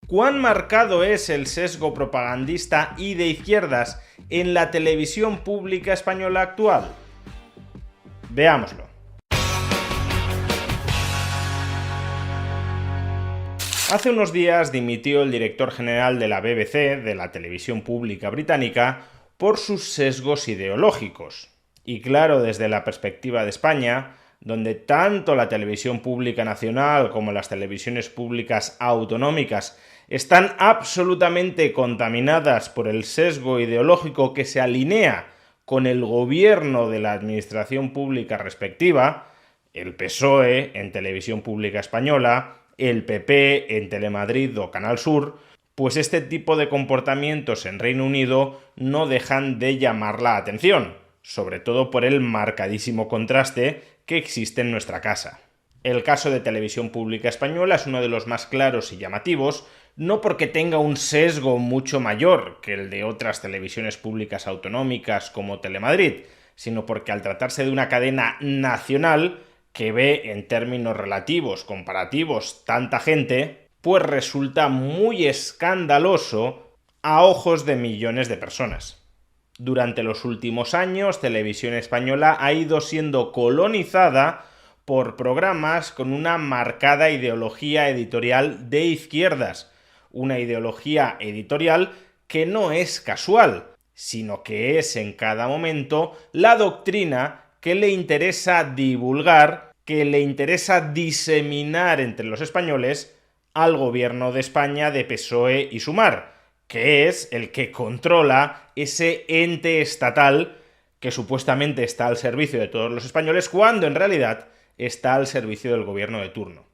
¿Cuán marcado es el sesgo propagandista y de izquierdas en la televisión pública española actual? Veámoslo. Hace unos días dimitió el director general de la BBC, de la televisión pública británica, por sus sesgos ideológicos. Y claro, desde la perspectiva de España, donde tanto la televisión pública nacional como las televisiones públicas autonómicas están absolutamente contaminadas por el sesgo ideológico que se alinea con el gobierno de la administración pública respectiva, el PSOE en Televisión Pública Española, el PP en Telemadrid o Canal Sur, pues este tipo de comportamientos en Reino Unido no dejan de llamar la atención, sobre todo por el marcadísimo contraste que existe en nuestra casa. El caso de Televisión Pública Española es uno de los más claros y llamativos, no porque tenga un sesgo mucho mayor que el de otras televisiones públicas autonómicas como Telemadrid, sino porque al tratarse de una cadena nacional que ve en términos relativos, comparativos, tanta gente, pues resulta muy escandaloso a ojos de millones de personas. Durante los últimos años, Televisión Española ha ido siendo colonizada por programas con una marcada ideología editorial de izquierdas, una ideología editorial que no es casual, sino que es en cada momento la doctrina que le interesa divulgar, que le interesa diseminar entre los españoles al gobierno de España de PSOE y Sumar, que es el que controla ese ente estatal que supuestamente está al servicio de todos los españoles, cuando en realidad está al servicio del gobierno de turno.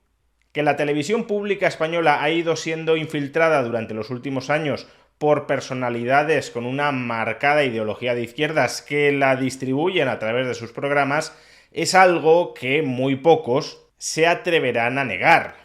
Que la televisión pública española ha ido siendo infiltrada durante los últimos años por personalidades con una marcada ideología de izquierdas que la distribuyen a través de sus programas es algo que muy pocos se atreverán a negar,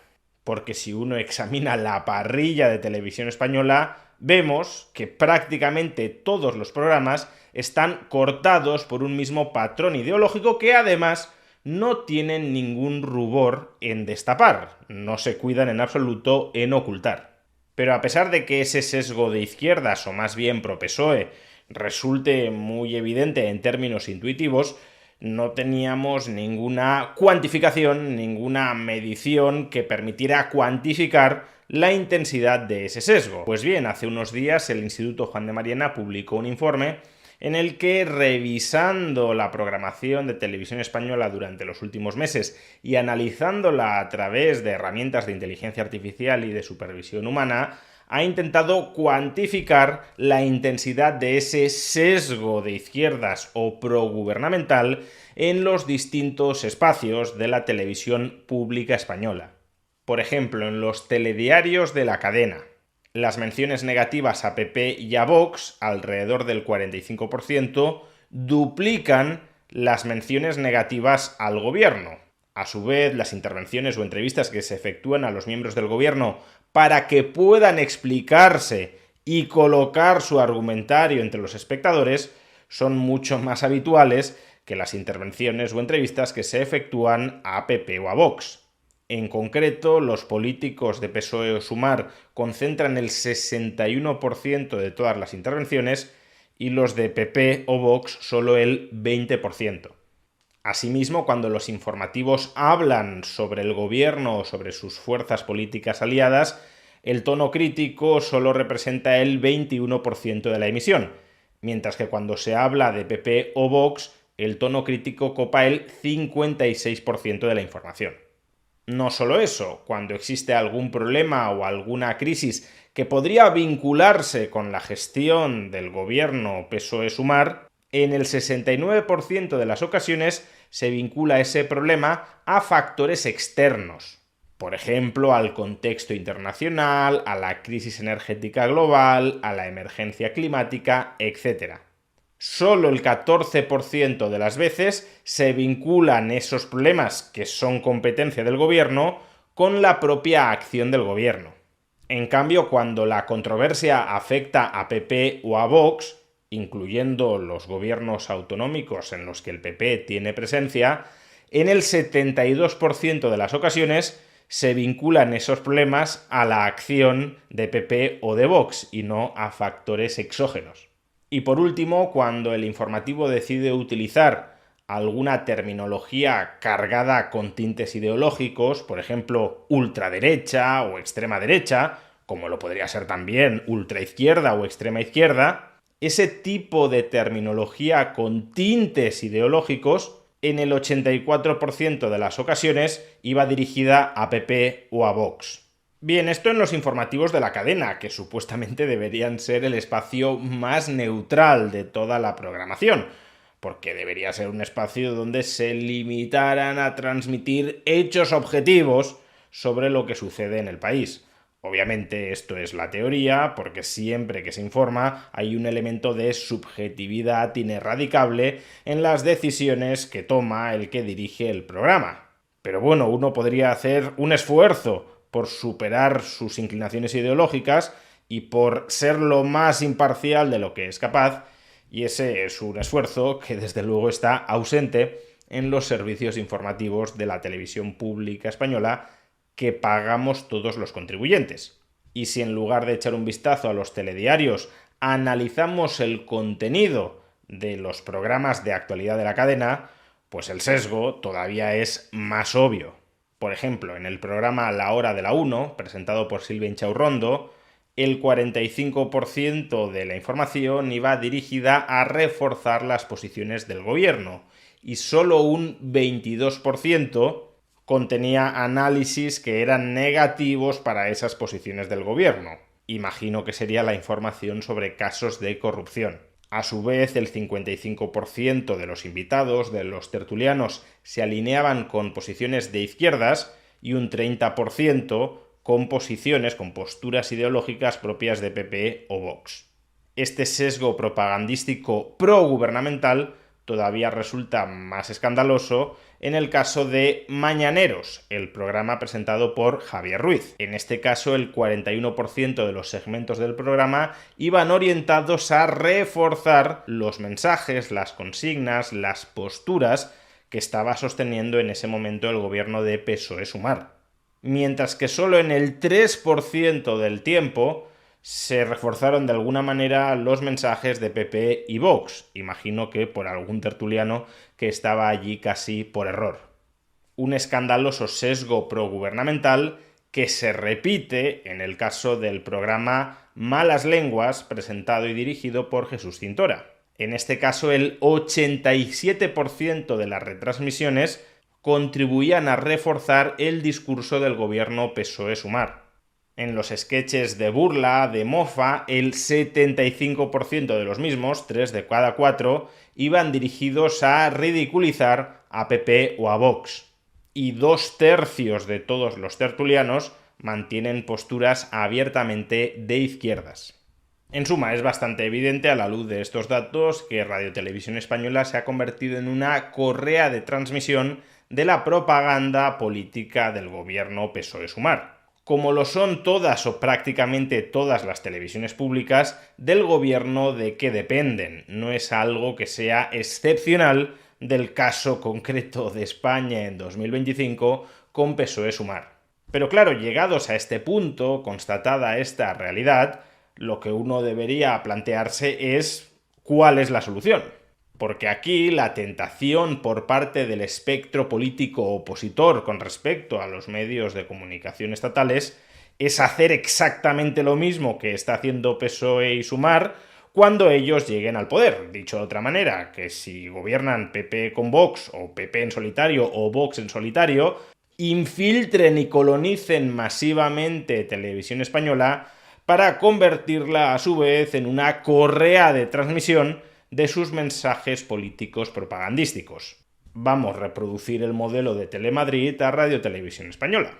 porque si uno examina la parrilla de Televisión Española, vemos que prácticamente todos los programas están cortados por un mismo patrón ideológico que además no tienen ningún rubor en destapar, no se cuidan en absoluto en ocultar. Pero a pesar de que ese sesgo de izquierdas, o más bien pro-PSOE, resulte muy evidente en términos intuitivos, no teníamos ninguna cuantificación, ninguna medición que permitiera cuantificar la intensidad de ese sesgo. Pues bien, hace unos días el Instituto Juan de Mariana publicó un informe en el que, revisando la programación de Televisión Española durante los últimos meses y analizándola a través de herramientas de inteligencia artificial y de supervisión humana, ha intentado cuantificar la intensidad de ese sesgo de izquierdas o progubernamental en los distintos espacios de la televisión pública española. Por ejemplo, en los telediarios de la cadena, las menciones negativas a PP y a Vox, alrededor del 45%, duplican las menciones negativas al gobierno. A su vez, las intervenciones o entrevistas que se efectúan a los miembros del gobierno para que puedan explicarse y colocar su argumentario entre los espectadores son mucho más habituales que las intervenciones o entrevistas que se efectúan a PP o a Vox. En concreto, los políticos de PSOE o Sumar concentran el 61% de todas las intervenciones y los de PP o Vox solo el 20%. Asimismo, cuando los informativos hablan sobre el gobierno o sobre sus fuerzas políticas aliadas, el tono crítico solo representa el 21% de la emisión, mientras que cuando se habla de PP o Vox, el tono crítico copa el 56% de la información. No solo eso, cuando existe algún problema o alguna crisis que podría vincularse con la gestión del gobierno PSOE-Sumar, en el 69% de las ocasiones se vincula ese problema a factores externos. Por ejemplo, al contexto internacional, a la crisis energética global, a la emergencia climática, etc. Solo el 14% de las veces se vinculan esos problemas que son competencia del gobierno con la propia acción del gobierno. En cambio, cuando la controversia afecta a PP o a Vox, incluyendo los gobiernos autonómicos en los que el PP tiene presencia, en el 72% de las ocasiones se vinculan esos problemas a la acción de PP o de Vox y no a factores exógenos. Y por último, cuando el informativo decide utilizar alguna terminología cargada con tintes ideológicos, por ejemplo, ultraderecha o extrema derecha, como lo podría ser también ultraizquierda o extrema izquierda, ese tipo de terminología con tintes ideológicos en el 84% de las ocasiones iba dirigida a PP o a Vox. Bien, esto en los informativos de la cadena, que supuestamente deberían ser el espacio más neutral de toda la programación, porque debería ser un espacio donde se limitaran a transmitir hechos objetivos sobre lo que sucede en el país. Obviamente esto es la teoría, porque siempre que se informa hay un elemento de subjetividad inerradicable en las decisiones que toma el que dirige el programa. Pero bueno, uno podría hacer un esfuerzo por superar sus inclinaciones ideológicas y por ser lo más imparcial de lo que es capaz, y ese es un esfuerzo que desde luego está ausente en los servicios informativos de la televisión pública española que pagamos todos los contribuyentes. Y si en lugar de echar un vistazo a los telediarios analizamos el contenido de los programas de actualidad de la cadena, pues el sesgo todavía es más obvio. Por ejemplo, en el programa La Hora de la 1, presentado por Silvia Inchaurrondo, el 45% de la información iba dirigida a reforzar las posiciones del gobierno y solo un 22% contenía análisis que eran negativos para esas posiciones del gobierno. Imagino que sería la información sobre casos de corrupción. A su vez, el 55% de los invitados, de los tertulianos, se alineaban con posiciones de izquierdas y un 30% con posiciones, con posturas ideológicas propias de PP o Vox. Este sesgo propagandístico pro-gubernamental todavía resulta más escandaloso en el caso de Mañaneros, el programa presentado por Javier Ruiz. En este caso, el 41% de los segmentos del programa iban orientados a reforzar los mensajes, las consignas, las posturas que estaba sosteniendo en ese momento el gobierno de PSOE-Sumar. Mientras que solo en el 3% del tiempo se reforzaron de alguna manera los mensajes de PP y Vox, imagino que por algún tertuliano que estaba allí casi por error. Un escandaloso sesgo progubernamental que se repite en el caso del programa Malas Lenguas, presentado y dirigido por Jesús Cintora. En este caso, el 87% de las retransmisiones contribuían a reforzar el discurso del gobierno PSOE-Sumar. En los sketches de burla, de mofa, el 75% de los mismos, 3 de cada 4, iban dirigidos a ridiculizar a PP o a Vox. Y 2/3 de todos los tertulianos mantienen posturas abiertamente de izquierdas. En suma, es bastante evidente a la luz de estos datos que Radio Televisión Española se ha convertido en una correa de transmisión de la propaganda política del gobierno PSOE-Sumar, como lo son todas o prácticamente todas las televisiones públicas del gobierno de que dependen. No es algo que sea excepcional del caso concreto de España en 2025 con PSOE-Sumar. Pero claro, llegados a este punto, constatada esta realidad, lo que uno debería plantearse es ¿cuál es la solución? Porque aquí la tentación por parte del espectro político opositor con respecto a los medios de comunicación estatales es hacer exactamente lo mismo que está haciendo PSOE y Sumar cuando ellos lleguen al poder. Dicho de otra manera, que si gobiernan PP con Vox, o PP en solitario, o Vox en solitario, infiltren y colonicen masivamente Televisión Española para convertirla a su vez en una correa de transmisión de sus mensajes políticos propagandísticos. Vamos a reproducir el modelo de Telemadrid a Radio Televisión Española.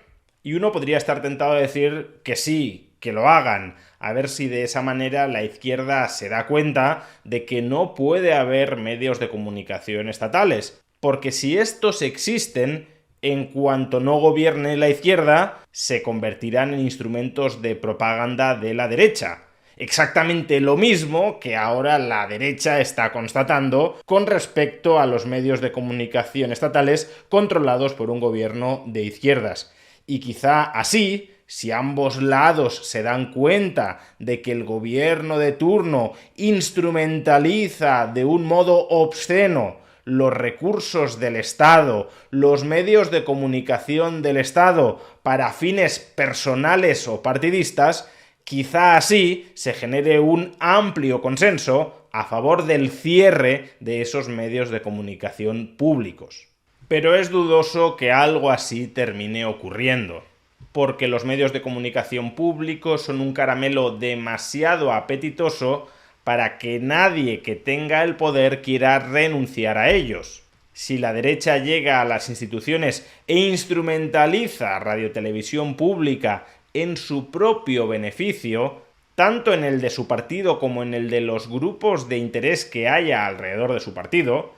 Y uno podría estar tentado a decir que sí, que lo hagan, a ver si de esa manera la izquierda se da cuenta de que no puede haber medios de comunicación estatales, porque si estos existen, en cuanto no gobierne la izquierda, se convertirán en instrumentos de propaganda de la derecha. Exactamente lo mismo que ahora la derecha está constatando con respecto a los medios de comunicación estatales controlados por un gobierno de izquierdas. Y quizá así, si ambos lados se dan cuenta de que el gobierno de turno instrumentaliza de un modo obsceno los recursos del Estado, los medios de comunicación del Estado para fines personales o partidistas, quizá así se genere un amplio consenso a favor del cierre de esos medios de comunicación públicos. Pero es dudoso que algo así termine ocurriendo, porque los medios de comunicación públicos son un caramelo demasiado apetitoso para que nadie que tenga el poder quiera renunciar a ellos. Si la derecha llega a las instituciones e instrumentaliza radiotelevisión pública en su propio beneficio, tanto en el de su partido como en el de los grupos de interés que haya alrededor de su partido,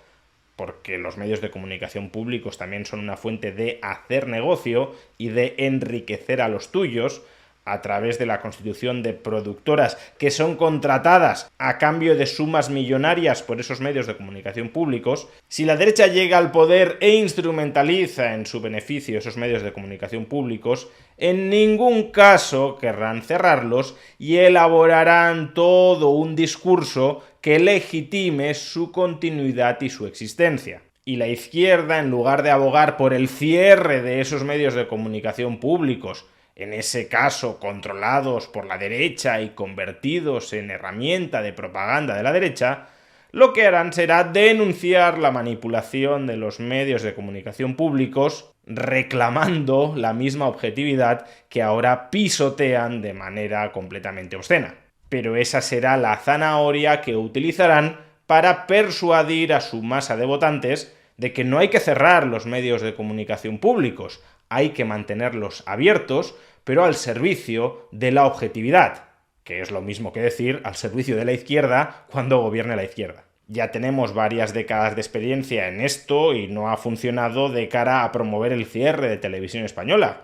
porque los medios de comunicación públicos también son una fuente de hacer negocio y de enriquecer a los tuyos, a través de la constitución de productoras que son contratadas a cambio de sumas millonarias por esos medios de comunicación públicos, si la derecha llega al poder e instrumentaliza en su beneficio esos medios de comunicación públicos, en ningún caso querrán cerrarlos y elaborarán todo un discurso que legitime su continuidad y su existencia. Y la izquierda, en lugar de abogar por el cierre de esos medios de comunicación públicos, en ese caso controlados por la derecha y convertidos en herramienta de propaganda de la derecha, lo que harán será denunciar la manipulación de los medios de comunicación públicos, reclamando la misma objetividad que ahora pisotean de manera completamente obscena. Pero esa será la zanahoria que utilizarán para persuadir a su masa de votantes de que no hay que cerrar los medios de comunicación públicos, hay que mantenerlos abiertos, pero al servicio de la objetividad, que es lo mismo que decir al servicio de la izquierda cuando gobierne la izquierda. Ya tenemos varias décadas de experiencia en esto y no ha funcionado de cara a promover el cierre de Televisión Española.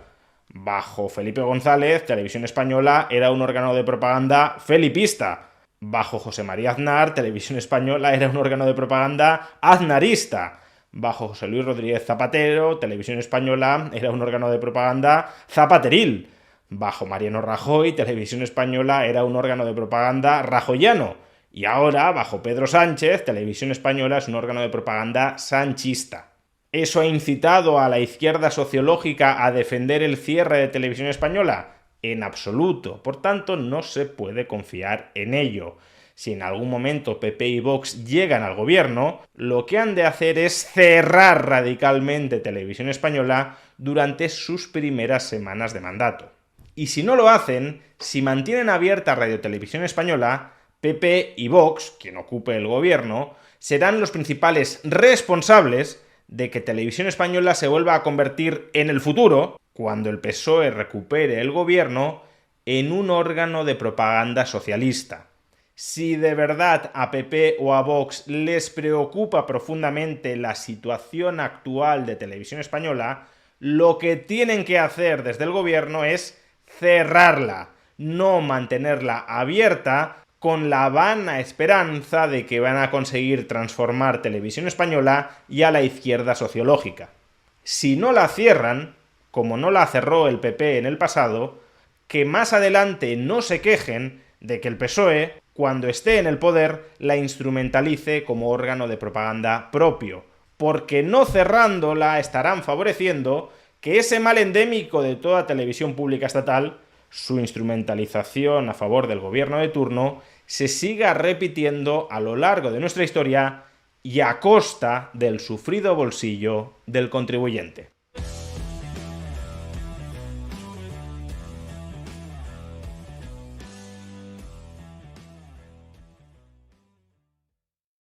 Bajo Felipe González, Televisión Española era un órgano de propaganda felipista. Bajo José María Aznar, Televisión Española era un órgano de propaganda aznarista. Bajo José Luis Rodríguez Zapatero, Televisión Española era un órgano de propaganda zapateril. Bajo Mariano Rajoy, Televisión Española era un órgano de propaganda rajoyano. Y ahora, bajo Pedro Sánchez, Televisión Española es un órgano de propaganda sanchista. ¿Eso ha incitado a la izquierda sociológica a defender el cierre de Televisión Española? En absoluto. Por tanto, no se puede confiar en ello. Si en algún momento PP y Vox llegan al gobierno, lo que han de hacer es cerrar radicalmente Televisión Española durante sus primeras semanas de mandato. Y si no lo hacen, si mantienen abierta Radiotelevisión Española, PP y Vox, quien ocupe el gobierno, serán los principales responsables de que Televisión Española se vuelva a convertir en el futuro, cuando el PSOE recupere el gobierno, en un órgano de propaganda socialista. Si de verdad a PP o a Vox les preocupa profundamente la situación actual de Televisión Española, lo que tienen que hacer desde el gobierno es cerrarla, no mantenerla abierta con la vana esperanza de que van a conseguir transformar Televisión Española y a la izquierda sociológica. Si no la cierran, como no la cerró el PP en el pasado, que más adelante no se quejen de que el PSOE, cuando esté en el poder, la instrumentalice como órgano de propaganda propio, porque no cerrándola estarán favoreciendo que ese mal endémico de toda televisión pública estatal, su instrumentalización a favor del gobierno de turno, se siga repitiendo a lo largo de nuestra historia y a costa del sufrido bolsillo del contribuyente.